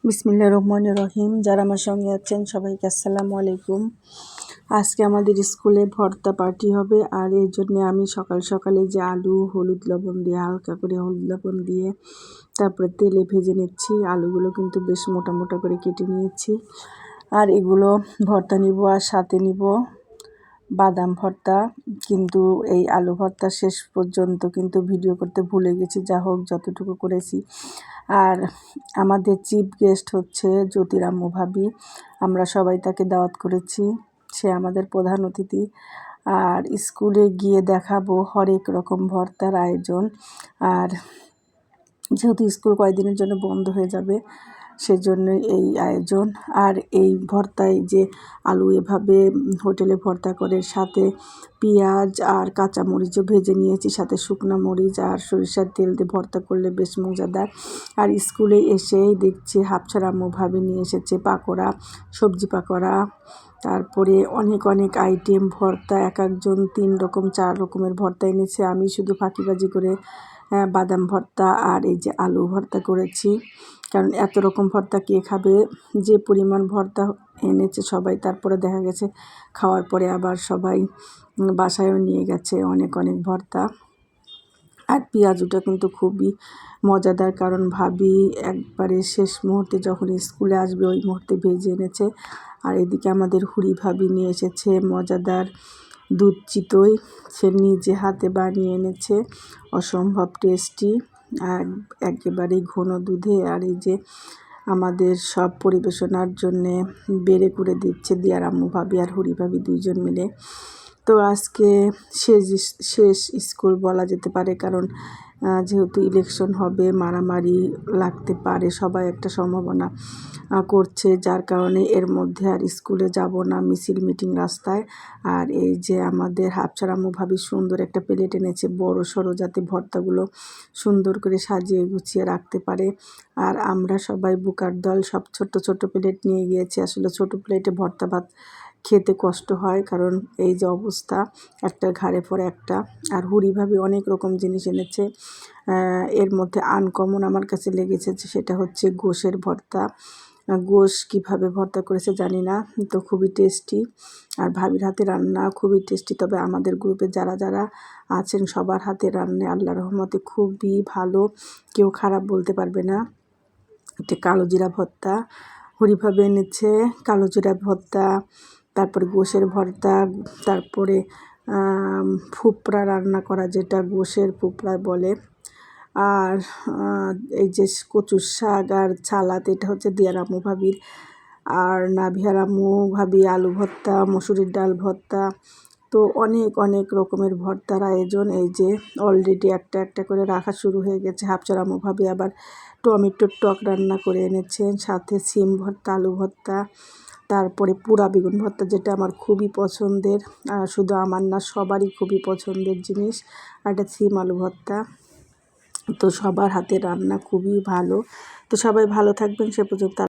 বিসমিল্লাহির রহমানির রহিম। যারা আমার সঙ্গে আছেন সবাইকে আসসালামু আলাইকুম। আজকে আমাদের স্কুলে ভর্তা পার্টি হবে, আর এই জন্য আমি সকাল সকালে যে আলু হলুদ লবণ দিয়ে হালকা করে হলুদ লবণ দিয়ে তারপরে তেলে ভেজে নিচ্ছি। আলুগুলো কিন্তু বেশ মোটা মোটা করে কেটে নিয়েছি, আর এগুলো ভর্তা নিব, আর সাথে নিব বাদাম ভর্তা। কিন্তু এই আলু ভর্তা শেষ পর্যন্ত কিন্তু ভিডিও করতে ভুলে গেছি, যা হোক যতটুকু করেছি। আর আমাদের চিফ গেস্ট হচ্ছে জ্যোতির আম্মু ভাবি, আমরা সবাই তাকে দাওয়াত করেছি, সে আমাদের প্রধান অতিথি। আর স্কুলে গিয়ে দেখাবো হরেক রকম ভর্তার আয়োজন। আর যেহেতু স্কুল কয়েকদিনের জন্য বন্ধ হয়ে যাবে, সেজন্যই এই আয়োজন। আর এই ভর্তায় যে আলু এভাবে হোটেলে ভর্তা করে, সাথে পেঁয়াজ আর কাঁচামরিচও ভেজে নিয়েছি, সাথে শুকনো মরিচ আর সরিষার তেল দিয়ে ভর্তা করলে বেশ মজাদার। আর স্কুলে এসেই দেখছি হাফছাড়া আম্মু ভাবি নিয়ে এসেছে পাকোড়া, সবজি পাকোড়া, তারপরে অনেক অনেক আইটেম ভর্তা, এক একজন 3 রকম 4 রকমের ভর্তা এনেছে। আমি শুধু ফাঁকিবাজি করে বাদাম ভর্তা আর এই যে আলু ভর্তা করেছি, কারণ এত রকম ভর্তা কে খাবে। যে পরিমাণ ভর্তা এনেছে সবাই, তারপরে দেখা গেছে খাওয়ার পরে আবার সবাই বাসায়ও নিয়ে গেছে অনেক অনেক ভর্তা। আর পেঁয়াজুটা কিন্তু খুবই মজাদার, কারণ ভাবি একবারে শেষ মুহূর্তে যখন স্কুলে আসবে ওই মুহূর্তে ভেজে এনেছে। আর এদিকে আমাদের হুড়ি ভাবি নিয়ে এসেছে মজাদার দুধ চিতই, সে নিজে হাতে বানিয়ে এনেছে, অসম্ভব টেস্টি, আর একেবারেই ঘন দুধে। আর এই যে আমাদের সব পরিবেশনার জন্যে বেড়ে করে দিচ্ছে দিয়ার আম্মু ভাবি আর হুড়ি ভাবি 2জন মিলে। তো আজকে শেষ স্কুল বলা যেতে পারে, কারণ যেহেতু ইলেকশন হবে, মারামারি লাগতে পারে, সবাই একটা সম্ভাবনা করছে, যার কারণে এর মধ্যে আর স্কুলে যাব না, মিছিল মিটিং রাস্তায়। আর এই যে আমাদের হাফছাড়া আম্মু ভাবি সুন্দর একটা প্লেট এনেছে বড় সড়ো, যাতে ভর্তাগুলো সুন্দর করে সাজিয়ে গুছিয়ে রাখতে পারে। আর আমরা সবাই বুকার দল সব ছোট ছোট প্লেট নিয়ে গিয়েছি। আসলে ছোট প্লেটে ভর্তা ভাত খেতে কষ্ট হয়, কারণ এই যে অবস্থা, একটা ঘাড়ে পরে একটা। আর হুড়ি ভাবি অনেক রকম জিনিস এনেছে, এর মধ্যে আনকমন আমার কাছে লেগেছে যে সেটা হচ্ছে গোশের ভর্তা। গোশ কীভাবে ভর্তা করেছে জানি না, তো খুবই টেস্টি। আর ভাবির হাতে রান্না খুবই টেস্টি, তবে আমাদের গ্রুপে যারা যারা আছেন সবার হাতে রান্না আল্লাহর রহমতে খুবই ভালো, কেউ খারাপ বলতে পারবে না। এটা কালো জিরা ভর্তা হুড়িভাবে এনেছে, কালো জিরা ভর্তা, তারপরে গোশের ভর্তা, তারপরে ফুপড়া রান্না করা, যেটা গোশের ফুপড়া বলে। আর এই যে কচুর শাক আর ছালাত, এটা হচ্ছে দিয়ার আম্মু ভাবির। আর নাভিয়ার আম্মু ভাবি আলু ভর্তা, মসুরির ডাল ভর্তা। তো অনেক অনেক রকমের ভর্তার আয়োজন। এই যে অলরেডি একটা একটা করে রাখা শুরু হয়ে গেছে। হাফছাড়া আম্মু ভাবি আবার টমেটোর টক রান্না করে এনেছেন, সাথে সিম ভর্তা, আলু ভর্তা, তারপরে পুরা বেগুন ভর্তা, যেটা আমার খুবই পছন্দের, শুধু আমার না সবারই খুবই পছন্দের জিনিস। আর এটা সিম আলু ভর্তা। তো সবার হাতে রান্না খুবই ভালো। তো সবাই ভালো থাকবেন, সে পর্যন্ত।